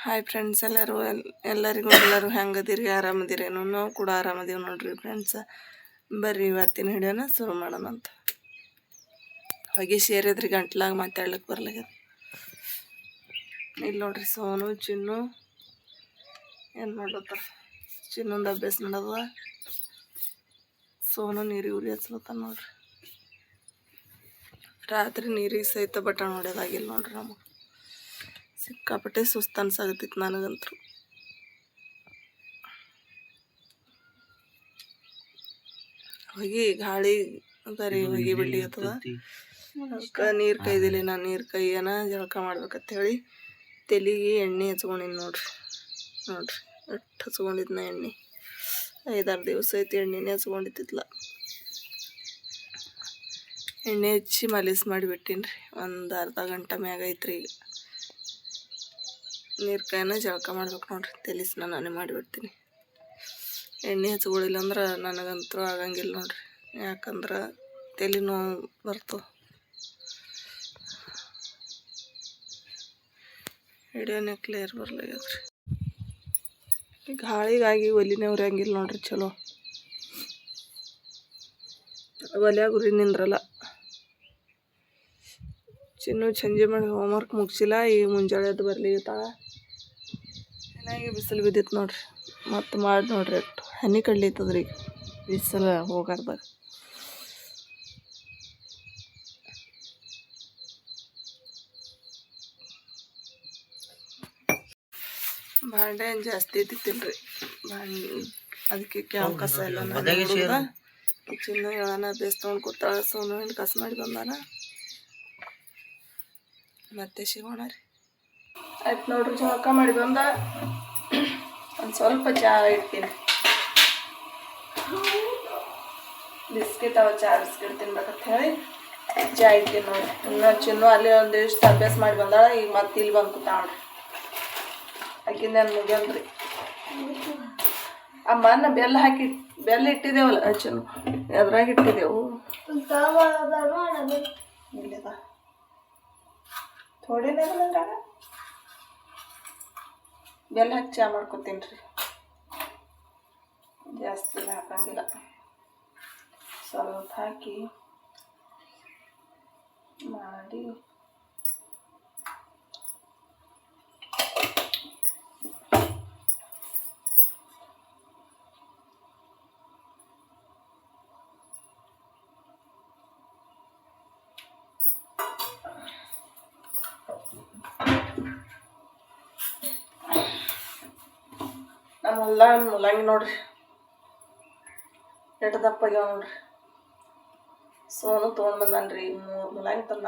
Hi friends, ಎಲ್ಲರಿಗೂ ಹೆಂಗದಿರಿ, ಆರಾಮದಿರೇನು? ನಾವು ಕೂಡ ಆರಾಮದೀವಿ ನೋಡ್ರಿ ಫ್ರೆಂಡ್ಸ್. ಬರ್ರಿ ಇವತ್ತಿನ ಹಿಡಿಯೋನ ಶುರು ಮಾಡೋಣ ಅಂತ. ಹೊಗೆ ಸೇರಿದ್ರಿ ಗಂಟ್ಲಾಗ ಮಾತಾಡ್ಲಿಕ್ಕೆ ಬರ್ಲಾಗ್ಯದ. ಇಲ್ಲಿ ನೋಡ್ರಿ ಸೋನು ಚಿನ್ನು ಏನು ಮಾಡ್ಲತ್ತಾರ. ಚಿನ್ನೊಂದು ಅಭ್ಯಾಸ ಮಾಡೋದ, ಸೋನು ನೀರಿಗೆ ಉರಿ ಹಚ್ಲತ್ತಾನ ನೋಡ್ರಿ. ರಾತ್ರಿ ನೀರಿಗೆ ಸಹಿತ ಬಟನ್ ಹೊಡ್ಯೋದಾಗಿಲ್ಲ ನೋಡ್ರಿ. ನಮಗೆ ಸಿಕ್ಕಾಪಟ್ಟೆ ಸುಸ್ತು ಅನ್ಸಾಗತ್ತಿತ್ತು ನನಗಂತೂ. ಹೊಗೆ ಗಾಳಿ ಬರೀ ಹೊಗೆ ಬಿಡ್ಲಿ ಆಗ್ತದ. ಅದಕ್ಕೆ ನೀರು ಕೈದಿಲ್ಲ. ನಾನು ನೀರು ಕೈಯನ ಜಳಕ ಮಾಡ್ಬೇಕಂತ ಹೇಳಿ ತಲೆಗೆ ಎಣ್ಣೆ ಹಚ್ಕೊಂಡಿನಿ ನೋಡ್ರಿ. ಎಷ್ಟು ಹಚ್ಕೊಂಡಿದ್ನ ಎಣ್ಣೆ, 5-6 ದಿವಸ ಐತಿ ಎಣ್ಣೆನೇ ಹಚ್ಕೊಂಡಿದ್ದಿಲ್ಲ. ಎಣ್ಣೆ ಹಚ್ಚಿ ಮಲೀಸ್ ಮಾಡಿಬಿಟ್ಟಿನಿ ರೀ. ಒಂದು ಅರ್ಧ ಗಂಟೆ ಮ್ಯಾಗ ಐತ್ರಿ. ಈಗ ನೀರು ಕಾಯಿನ ಜಳಕ ಮಾಡ್ಬೇಕು ನೋಡ್ರಿ. ತಲೆ ಸ್ನಾನ ಮಾಡಿಬಿಡ್ತೀನಿ. ಎಣ್ಣೆ ಹಚ್ಕೊಳ್ಳಿಲ್ಲ ಅಂದ್ರೆ ನನಗಂತೂ ಆಗಂಗಿಲ್ಲ ನೋಡ್ರಿ. ಯಾಕಂದ್ರೆ ತಲೆ ನೋವು ಬರ್ತದೆ. ಹಿಡಿಯೋನೇ ಕ್ಲಿಯರ್ ಬರ್ಲಾಗ್ಯದ್ರಿ. ಗಾಳಿಗಾಗಿ ಒಲಿನೇ ಉರಿಯಂಗಿಲ್ಲ ನೋಡ್ರಿ. ಚಲೋ ಒಲ್ಯಾಗ ಉರಿ ನಿಂದ್ರಲ್ಲ. ಚಿನ್ನು ಸಂಜೆ ಮಾಡಿ ಹೋಮ್ವರ್ಕ್ ಮುಗಿಸಿಲ್ಲ. ಈಗ ಮುಂಜಾನೆ ಎದ್ದು ಬರ್ಲಿತ್ತಾಳ. ಚೆನ್ನಾಗಿ ಬಿಸಿಲು ಬಿದ್ದಿತ್ತು ನೋಡ್ರಿ. ಮತ್ತು ಮಾಡಿ ನೋಡ್ರಿ ಅಷ್ಟು ಹನಿ ಕಡ್ಲಿತ್ತದ್ರಿ. ಈಗ ಬಿಸಿಲು ಹೋಗಾರ್ದಾಗ ಬಾಂಡೆ ಏನು ಜಾಸ್ತಿ ಇದ್ದಿತ್ತಿಲ್ರಿ. ಅದಕ್ಕೆ ಕ್ಯಾವ್ ಕಸ ಎಲ್ಲ ಕಿಚನ್ ಹೇಳೋಣ ಬೇಸ್ ತೊಗೊಂಡು ಕೂತಾಳ. ಸೋನು ಹಿಂಗೆ ಕಸ ಮಾಡಿ ಬಂದಾನ. ಮತ್ತೆ ಸಿಗೋಣ ರೀ. ಆಯ್ತು ನೋಡ್ರಿ, ಜಳಕ ಮಾಡಿ ಬಂದ ಒಂದು ಸ್ವಲ್ಪ ಚಹಾ ಇಡ್ತೀನಿ. ಬಿಸ್ಕಿಟ್ ಚಹಾ ಬಿಸ್ಕಿಟ್ ತಿನ್ಬೇಕಂತ ಹೇಳಿ ಚಹಾ ಇಡ್ತೀನಿ ನೋಡ್ರಿ. ಇನ್ನು ಚಿನ್ನು ಅಲ್ಲಿ ಒಂದಿಷ್ಟು ಅಭ್ಯಾಸ ಮಾಡಿ ಬಂದಾಳ. ಈಗ ಮತ್ತೆ ಇಲ್ಲಿ ಬಂದು ಕೂತಾಳ್ರಿ. ಆಕಿಂದೇನು ಮುಗಿಯಲ್ರಿ. ಅಮ್ಮ ನಾ ಬೆಲ್ಲ ಇಟ್ಟಿದ್ದೇವಲ್ಲ ಚಿನ್ನು, ಎದ್ರಾಗ ಇಟ್ಟಿದ್ದೆವು. ಇಲ್ಲದ ಥೋಡಿನೇ ನಂಗಾಗ ಬೆಲ್ಲ ಹಾಕಿ ಚಹಾ ಮಾಡ್ಕೊತೀನಿ ರೀ. ಜಾಸ್ತಿ ಹಾಕಂಗಿಲ್ಲ, ಸ್ವಲ್ಪ ಹಾಕಿ ಮಾಡಿ. ನಮ್ಮೆಲ್ಲ ಮುಲ್ಲಂಗಿ ನೋಡ್ರಿ, ಎಷ್ಟು ದಪ್ಪಾಗ್ಯಾವ ನೋಡ್ರಿ. ಸೋನು ತೊಗೊಂಡು ಬಂದಾನ್ರಿ 3 ಮುಲ್ಲಂಗಿ ತಂದ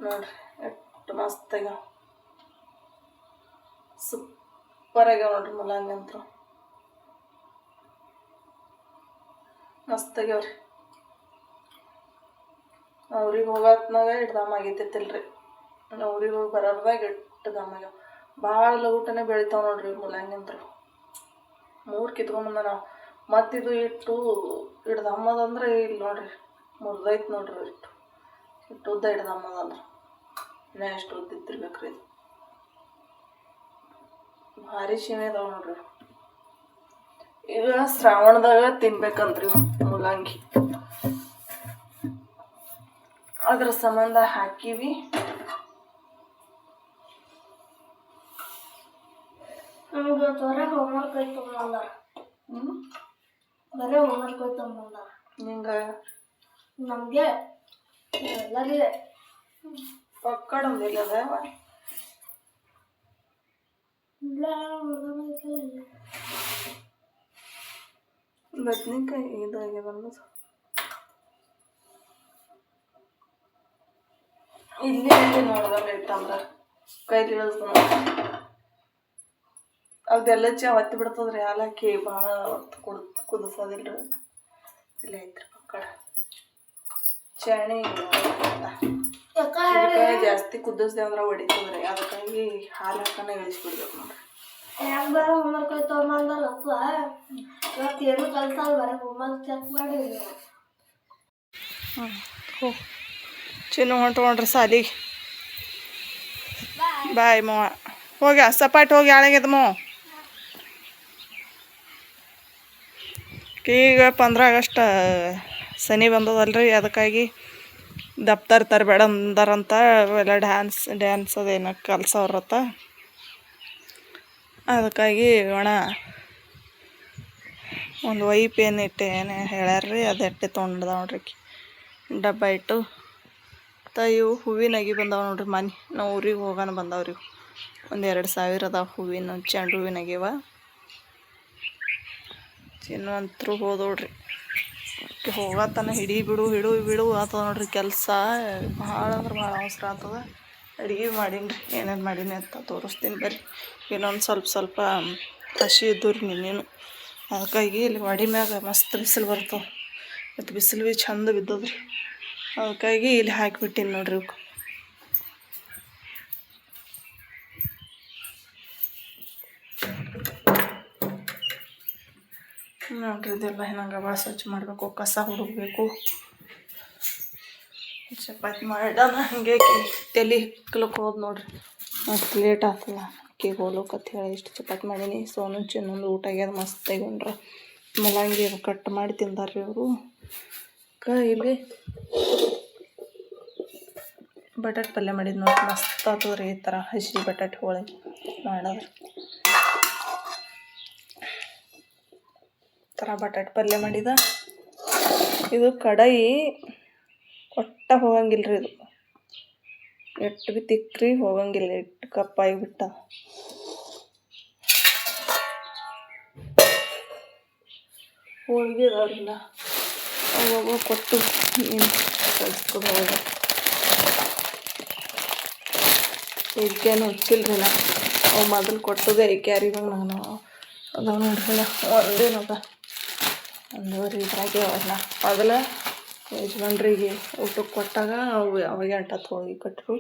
ನೋಡ್ರಿ. ಎಷ್ಟು ಮಸ್ತ್ ಆಗ್ಯಾವ, ಸೂಪರ್ ಆಗ್ಯಾವ ನೋಡ್ರಿ. ಮುಲ್ಲಂಗಿ ಅಂತೂ ಮಸ್ತ್ ಆಗ್ಯಾವ್ರಿ. ಅವ್ರಿಗೆ ಹೋಗತ್ನಾಗ ಇಟ್ಟು ದಮ್ಮ ಆಗೈತಿಲ್ರಿ. ಊರಿಗೆ ಹೋಗಿ ಬರೋದಾಗ ಇಟ್ಟು ದಮ್ಮ ಆಗ್ಯಾವ. ಭಾಳ ಲಗುಟನೆ ಬೆಳಿತಾವ ನೋಡ್ರಿ ಮುಲ್ಲಂಗಿ ಅಂತೂ. 3 ಕಿತ್ಕೊಂಡ್ಬಂದ ನಾವು. ಮತ್ತಿದು ಇಟ್ಟು ದಮ್ಮದಂದ್ರೆ ಇಲ್ಲಿ ನೋಡ್ರಿ ಮುರಿದೈತೆ ನೋಡ್ರಿ. ಇಟ್ಟು ಉದ್ದ ದಮ್ಮದಂದ್ರೆ ಇನ್ನೂ ಎಷ್ಟು ಉದ್ದಿತ್ತಿರ್ಬೇಕ್ರಿ. ಇದು ಭಾರಿ ಶೀಮೆ ಅದಾವ ನೋಡ್ರಿ. ಈಗ ಶ್ರಾವಣದಾಗ ತಿನ್ಬೇಕಂತ್ರಿ ಮುಲ್ಲಂಗಿ. ಅದ್ರ ಸಂಬಂಧ ಹಾಕಿವಿ. ಹೊರಗೆ ಹೋಮ್ವರ್ಕ್ ಐತೆ ಬಂದಾರ. ಬರೀ ಹೋಮ್ವರ್ಕ್ ಐತೆ ಬಂದಾರ. ನಿಂಗೆ ನಮಗೆ ಎಲ್ಲರಿಗೆ ಪಕ್ಕಡಂದಿಲ್ಲ ಬದ್ನಿಕಾಯಿ ಇದಾಗ್ಯದ ಅನ್ನೋದು. ಇಲ್ಲಿ ನೋಡ್ದಂಗೆ ಐತಂದ್ರೆ ಕೈಲಿ ಇಳಿಸ್ದ ಅದೆಲ್ಲ ಚಾ ಹೊತ್ತಿ ಬಿಡ್ತದ್ರಿ. ಹಾಲಾಕಿ ಭಾಳ ಕುದಿಸೋದಿಲ್ರಿ. ಇಲ್ಲಿ ಐತ್ರಿ ಪಕ್ಕಡ ಚಣಿ. ಜಾಸ್ತಿ ಕುದಿಸ್ದೆ ಅಂದ್ರೆ ಹೊಡಿತದ್ರಿ. ಅದಕ್ಕಾಗಿ ಹಾಲು ಹಾಕನ ಇಳಿಸ್ಬಿಡ್ಬೇಕು ನೋಡ್ರಿ. ಯಾಕೆ ಬರೋ ಹೋಮ್ವರ್ಕ್ ಐತೆ ಅಂದಲ್ಲಪ್ಪ. ಇವತ್ತು ಏನು ಕಲ್ತ ಬರೋ ಹೋಮ್ವರ್ಕ್ ಚೆಕ್ ಮಾಡಿ. ಚಿನ್ನು ಹೊಂಟ್ಕೊಂಡ್ರಿ ಸಾಲಿಗೆ. ಬಾಯ್ ಮವ ಹೋಗ್ಯ ಸಪಾಟ್ ಹೋಗಿ ಆಳಾಗ್ಯದ ಮವ. ಈಗ 15 ಆಗಸ್ಟ್ ಶನಿ ಬಂದದಲ್ರಿ, ಅದಕ್ಕಾಗಿ ದಪ್ತರ್ ತರಬೇಡ ಅಂದಾರಂತ. ಅವೆಲ್ಲ ಡ್ಯಾನ್ಸ್ ಅದೇನೋ ಕಲ್ಸವ್ರತ್ತ. ಅದಕ್ಕಾಗಿ ಒಣ ಒಂದು ವೈಪ್ ಏನಿಟ್ಟು ಏನು ಹೇಳ್ಯಾರ್ರಿ, ಅದು ಎಟ್ಟೆ ತೊಗೊಂಡ್ದ ನೋಡ್ರಿ ಡಬ್ಬ ಇಟ್ಟು. ಇವು ಹೂವಿನಾಗಿ ಬಂದಾವ ನೋಡ್ರಿ. ಮನೆ ನಾವು ಊರಿಗೆ ಹೋಗೋಣ ಬಂದಾವ್ರಿ. 1-2 ಅದಾವ ಹೂವಿನ ಚೆಂಡು ಹೂವಿನಾಗಿವ. ಚಿನ್ನು ಅಂತರೂ ಹೋದೋಡ್ರಿ. ಹೋಗತನ ಹಿಡಿ ಬಿಡು ಆತದ ನೋಡ್ರಿ ಕೆಲಸ. ಭಾಳ ಅಂದ್ರೆ ಭಾಳ ಅವಸರ ಆಗ್ತದ. ಅಡುಗೆ ಮಾಡೀನಿ ರೀ, ಏನೇನು ಮಾಡೀನಿ ಅಂತ ತೋರಿಸ್ತೀನಿ ಬರ್ರಿ. ಇನ್ನೊಂದು ಸ್ವಲ್ಪ ಹಸಿ ಇದ್ದು ರೀ ನಿನ್ನೇನು. ಅದಕ್ಕಾಗಿ ಇಲ್ಲಿ ವಾಡಿ ಮ್ಯಾಗ ಮಸ್ತ್ ಬಿಸಿಲು ಬರ್ತವೆ. ಮತ್ತು ಬಿಸಿಲು ಭೀ ಚಂದ ಬಿದ್ದದ್ರಿ. ಅದಕ್ಕಾಗಿ ಇಲ್ಲಿ ಹಾಕಿಬಿಟ್ಟಿನಿ ನೋಡ್ರಿ. ಇವಕ್ಕೆ ನೋಡ್ರಿ, ಇದೆಲ್ಲ ಹಿಂಗೆ ಭಾಳ ಸ್ವಚ್ಛ ಮಾಡಬೇಕು, ಕಸ ಹುಡುಗಬೇಕು. ಚಪಾತಿ ಮಾಡೋಣ ಹಂಗೆ ತಲೆ ಹಿಕ್ಲಕ್ಕೆ ಹೋದ್ ನೋಡ್ರಿ. ಅಷ್ಟು ಲೇಟ್ ಆಗ್ತದ ಅಕ್ಕಿಗೆ ಹೋಗ್ಲಕ್ಕಂತ ಹೇಳಿ ಇಷ್ಟು ಚಪಾತಿ ಮಾಡೀನಿ. ಸೋನು ಚಿನ್ನೊಂದು ಊಟ ಆಗ್ಯದ ಮಸ್ತಾಗಿ ಉಂಡ್ರ. ಮೂಲಂಗಿ ಕಟ್ ಮಾಡಿ ತಿಂದಾರ್ರಿ ಅವರು. ಇಲ್ಲಿ ಬಟಾಟೆ ಪಲ್ಯ ಮಾಡಿದ್ದು ನೋಡ್ರಿ, ಮಸ್ತ್ ಆಗ್ತದ್ರಿ. ಈ ಥರ ಹಸಿ ಬಟಾಟೆ ಹೋಳಿಗೆ ಮಾಡೋದು. ಈ ಥರ ಬಟಾಟೆ ಪಲ್ಯ ಮಾಡಿದ. ಇದು ಕಡಾಯಿ ಒಟ್ಟ ಹೋಗಂಗಿಲ್ಲ ರೀ. ಇದು ಎಷ್ಟು ಭೀ ತಿಕ್ಕ್ರಿ ಹೋಗಂಗಿಲ್ಲ, ಎಷ್ಟು ಕಪ್ಪಾಗಿ ಬಿಟ್ಟ. ಹೋಳಿಗೆ ಅದಾವ್ರಿಲ್ಲ ಅವಾಗ ಕೊಟ್ಟು ನೀನು ಕಳ್ಸ್ಕೊಡು. ಹೋಳಿಗೆ ಇದಕ್ಕೇನು ಹುಚ್ಚಿಲ್ರಿ ನಾ. ಅವು ಮೊದಲು ಕೊಟ್ಟದೆ ಕ್ಯಾರಿಗೆ ನಾನು ಅದಾವ ನೋಡ್ರಿ. ಒಂದೇನದ 1.5 ಇದ್ರಾಗೆ ಅವಲ್ಲ. ಮೊದಲು ಯಜಮಾನ್ರಿಗೆ ಊಟಕ್ಕೆ ಕೊಟ್ಟಾಗ ಅವಾಗೆ 8 ಹೋಳಿಗೆ ಕೊಟ್ಟರು.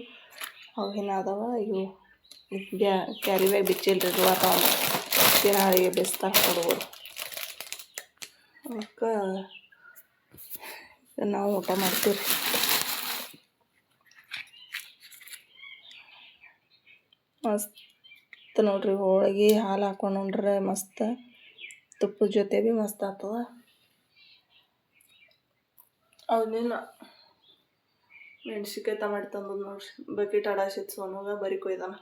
ಅವೇನು ಅದಾವ. ಇವು ಕ್ಯಾರಿ ಬ್ಯಾಗ್ ಬಿಚ್ಚಿಲ್ರಿ. ಅದಾವ ದಿನಾಳಿಗೆ ಬೇಯಿಸ್ತಾರೆ ಕೊಡುವರು. ಅದಕ್ಕೆ ನಾವು ಊಟ ಮಾಡ್ತೀವಿ ರೀ. ಮಸ್ತ್ ನೋಡ್ರಿ ಹೋಳಿಗೆ. ಹಾಲು ಹಾಕ್ಕೊಂಡು ಉಂಡ್ರೆ ಮಸ್ತ್. ತುಪ್ಪದ ಜೊತೆ ಭೀ ಮಸ್ತ್ ಆಗ್ತದ. ಅವನೇನು ಮೆಣ್ಸಿನ್ಕಾಯಿ ಟಮಾಟಿ ತಂದದ್ದು ನೋಡ್ರಿ. ಬಕೆಟ್ ಆಡಾಸಿತ್ತು ಸೋನುಗ, ಬರೀ ಕೊಯ್ದಾನ.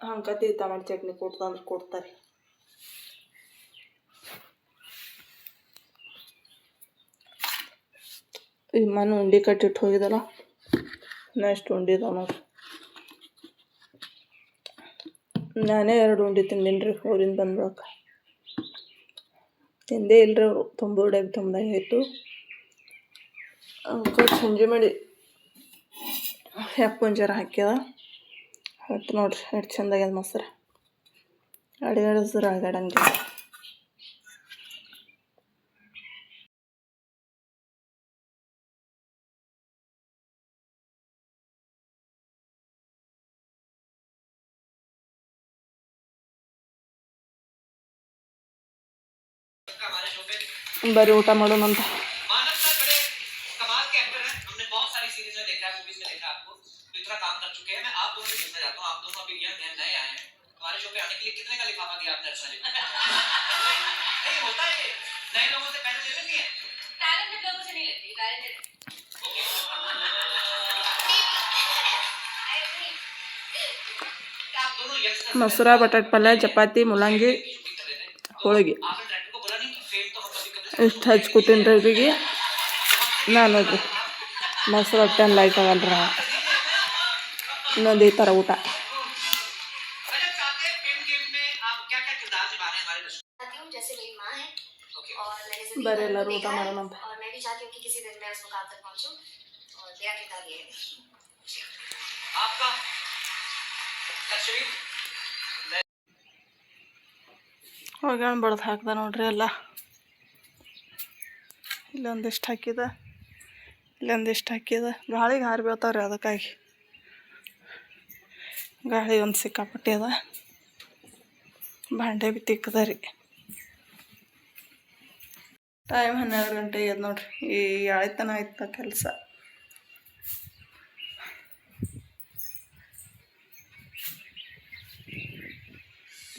ಹಂಕತಿ ಟಮಾಟಿ ಚಟ್ನಿ ಕೊಡ್ತಂದ್ರೆ ಕೊಡ್ತಾರೆ. ಈಗ ಮನೆ ಉಂಡೆ ಕಟ್ಟಿಟ್ಟು ಹೋಗಿದಲ್ಲ, ನೆಕ್ಸ್ಟ್ ಉಂಡೆ ಇದಾವೆ ನೋಡ್ರಿ. ನಾನೇ 2 ಉಂಡೆ ತಿಂದೀನಿ ರೀ ಊರಿಂದ ಬಂದ್ಬಿಡಕ್ಕೆ. ತಿಂದೇ ಇಲ್ಲರಿ ಅವರು. ತುಂಬ ಡಬ್ಬಿ ತುಂಬ್ದಾಗಿತ್ತು. ಅದಕ್ಕೆ ಸಂಜೆ ಮಾಡಿ ಜರ ಹಾಕ್ಯದ ಹೊತ್ತು ನೋಡ್ರಿ. ಎಷ್ಟು ಚೆಂದಾಗ್ಯದ ಮೊಸರು. ಅಡಿಗಾಡಿಸ್ರೆ ಅಗಾಡಂಗಿಲ್ಲ. बड़ी ऊटा ಮಾಡೋಣ ಅಂತ मानव सर बड़े कमाल के एक्टर हैं हमने बहुत सारी सीरीज में देखा है मूवीज में देखा आपको तो इतना काम कर चुके हैं मैं आप दोनों से पूछना चाहता हूं आप दोनों अभी यंग हैं नए आए हैं हमारे शो पे आने के लिए कितने का लिफाफा दिया आपने अर्चना जी नहीं होता है नए लोगों से पैसे ले लेती हैं टैलेंटेड लोगों से नहीं लेती टैलेंटेड आप दोनों यंगस्टर मसूरा बटाट पल्ले चपाती मुलंगी ಹೋಳಿಗೆ ಇಷ್ಟು ಹಚ್ಕೊತೀನಿ ರೀ ಇವಿಗೆ. ನಾನು ನೋಡ್ರಿ ಮೊಸರು ಹೊಟ್ಟೆನ ಲೈಟ್ ಆಗಲ್ರಿ. ಇನ್ನೊಂದು ಈ ಥರ ಊಟ ಬರೀ ಎಲ್ಲರೂ ಊಟ ಮಾಡೋಣ ಅಂತ. ಹೋಗ್ಯಾಣ ಬಡ್ದು ಹಾಕ್ದ ನೋಡ್ರಿ ಎಲ್ಲ. ಇಲ್ಲೊಂದಿಷ್ಟು ಹಾಕಿದ, ಇಲ್ಲೊಂದಿಷ್ಟು ಹಾಕಿದ. ಗಾಳಿಗೆ ಹಾರಿ ಬೀಳ್ತಾವ್ರಿ. ಅದಕ್ಕಾಗಿ ಗಾಳಿ ಒಂದು ಸಿಕ್ಕಾಪಟ್ಟೆ ಅದ. ಭಾಂಡೆ ಭೀ ತಿಕ್ಕದ ರೀ. ಟೈಮ್ 12 ಗಂಟೆ ಆಗ್ಯದ ನೋಡ್ರಿ. ಈ ಆಯ್ತನ ಆಯ್ತ ಕೆಲಸ.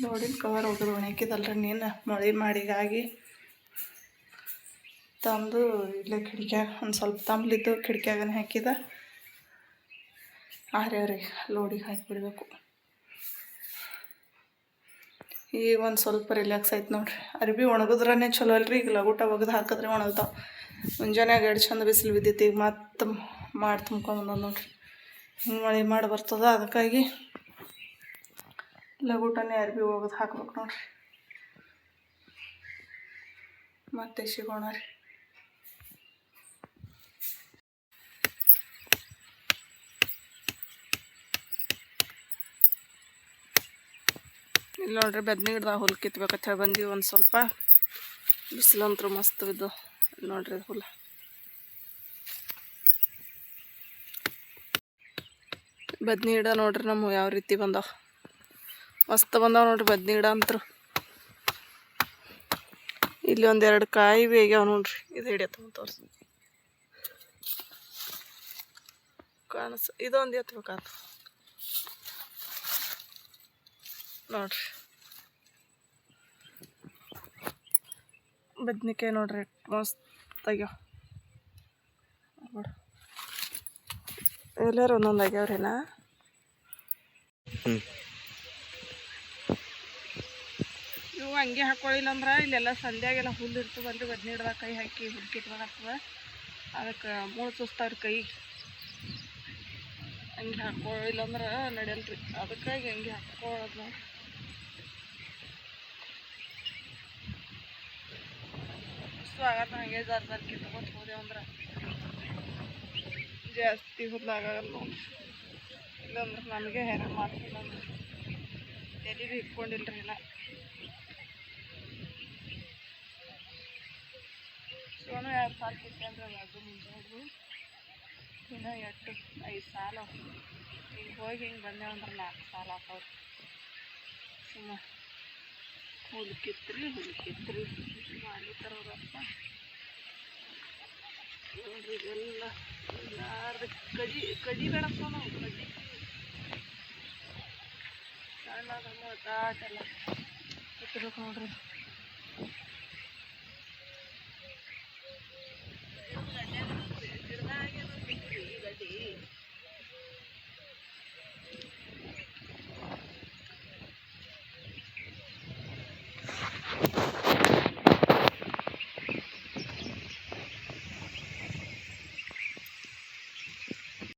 ನೋಡಿನ ಕವರ್ ಹೋಗೋದು ಒಣಗಿದಲ್ರಿ ನೀನು ಮಳೆ ಮಾಡಿಗಾಗಿ ತಂದು ಇಲ್ಲೇ ಕಿಡಿಕ್ಯಾಗ ಒಂದು ಸ್ವಲ್ಪ ತಂಬ್ಲಿದ್ದು ಕಿಡಿಕ್ಯಾಗನೇ ಹಾಕಿದ. ಆರ್ಯವ್ರಿಗೆ ಲೋಡಿಗೆ ಹಾಕಿಬಿಡ್ಬೇಕು. ಈಗ ಒಂದು ಸ್ವಲ್ಪ ರಿಲ್ಯಾಕ್ಸ್ ಆಯ್ತು ನೋಡ್ರಿ. ಅರ್ಬಿ ಒಣಗಿದ್ರೇ ಚಲೋ ಅಲ್ರಿ. ಈಗ ಲಗೂಟ ಒಗದು ಹಾಕಿದ್ರೆ ಒಣಗ್ತಾವೆ. ಮುಂಜಾನೆಯಾಗ ಎರಡು ಚಂದ ಬಿಸಿಲು ಬಿದ್ದೈತಿ. ಈಗ ಮತ್ತೆ ಮಾಡಿ ತುಂಬ್ಕೊಂಬಂದ ನೋಡ್ರಿ. ಹಿಂಗೆ ಮಳೆ ಮಾಡಿ ಬರ್ತದ. ಅದಕ್ಕಾಗಿ ಲಗೂಟನೇ ಅರ್ಬಿ ಒಗದು ಹಾಕ್ಬೇಕು ನೋಡ್ರಿ. ಮತ್ತೆ ಸಿಗೋಣ ರೀ. ಇಲ್ಲಿ ನೋಡ್ರಿ ಬದ್ನಿ ಗಿಡದಾಗ ಹುಲ್ ಕಿತ್ಬೇಕಂತ ಹೇಳಿ ಬಂದೀವಿ. ಒಂದು ಸ್ವಲ್ಪ ಬಿಸಿಲಂತರೂ ಮಸ್ತ್ ಬಿದ್ದು ನೋಡ್ರಿ ಹುಲ್. ಬದ್ನಿ ಗಿಡ ನೋಡ್ರಿ ನಮ್ಮ ಯಾವ ರೀತಿ ಬಂದಾವ. ಮಸ್ತ್ ಬಂದಾವ ನೋಡ್ರಿ ಬದ್ನಿ ಗಿಡ ಅಂತರು. ಇಲ್ಲಿ ಒಂದೆರಡು ಕಾಯಿ ಬೇಗ್ಯಾವ ನೋಡ್ರಿ. ಇದು ಹಿಡಿಯತ್ತ ತೋರಿಸಿ ಇದೊಂದು ಎತ್ಬೇಕಾತ ನೋಡ್ರಿ. ಬದ್ನಿಕಾಯಿ ನೋಡ್ರಿ ಮಸ್ತ್ ಆಗ್ಯಾವ. ಎಲ್ಲರೂ ಒಂದೊಂದು ಆಗ್ಯಾವ್ರಿನ. ಇವು ಹಂಗೆ ಹಾಕೊಳ್ಳಿಲ್ಲ ಅಂದ್ರೆ ಇಲ್ಲೆಲ್ಲ ಸಂಧ್ಯಾಗೆಲ್ಲ ಹುಲ್ಲು ಇರ್ತದಲ್ರಿ. ಬದ್ನಿ ಗಿಡದಾಗ ಕೈ ಹಾಕಿ ಹುಡ್ಕಿಟ್ಬೇಕಾಗ್ತದೆ. ಅದಕ್ಕೆ ಮೂಳು ಸುಸ್ತಾವ್ರಿ ಕೈ. ಹಂಗೆ ಹಾಕೊಳ್ಳಿಲ್ಲ ಅಂದ್ರೆ ನಡೆಯಲ್ರಿ. ಅದಕ್ಕಾಗಿ ಹಂಗೆ ಹಾಕೊಳ್ಳೋದು ನಾವು. ಆಗತ್ತ ಹಾಗೆ ಜರ್ಜರ್ ಕಿತ್ಕೊತ ಹೋದೆವು ಅಂದ್ರೆ ಜಾಸ್ತಿ ಹುಲ್ಲಾಗಲ್ಲ ನೋಡಿ. ಇಲ್ಲಂದ್ರೆ ನಮಗೆ ಹೆರ ಮಾಡ್ತಿಲ್ಲ ಅಂದ್ರೆ ತಲೆ ಭೀ ಇಟ್ಕೊಂಡಿಲ್ರಿ. ಇಲ್ಲ ಸೋನು 2 ಸಾಲ ಕಿತ್ತಂದ್ರೆ ಅದು ಮುಂಜಾನೆ ಇನ್ನೂ 5 ಸಾಲ. ಹಿಂಗೆ ಹೋಗಿ ಹಿಂಗೆ ಬಂದೇವಂದ್ರೆ 4 ಸಾಲ ಹಾಕವ್ರಿ. ಸುಮ್ಮ ಹುಲ್ ಕಿತ್ರಿ ಮಾಡ್ಲಿತ್ತಾರ ಅವ್ರಪ್ಪ ನೋಡ್ರಿ. ಇದೆಲ್ಲ ಎಲ್ಲಾರ್ದು ಕಡಿ ಬೇಡಪ್ಪ ನಾವು. ಕಡಿ ಸಣ್ಣ ತಾಟೆಲ್ಲ ಕಿತ್ಬೇಕು ನೋಡ್ರಿ.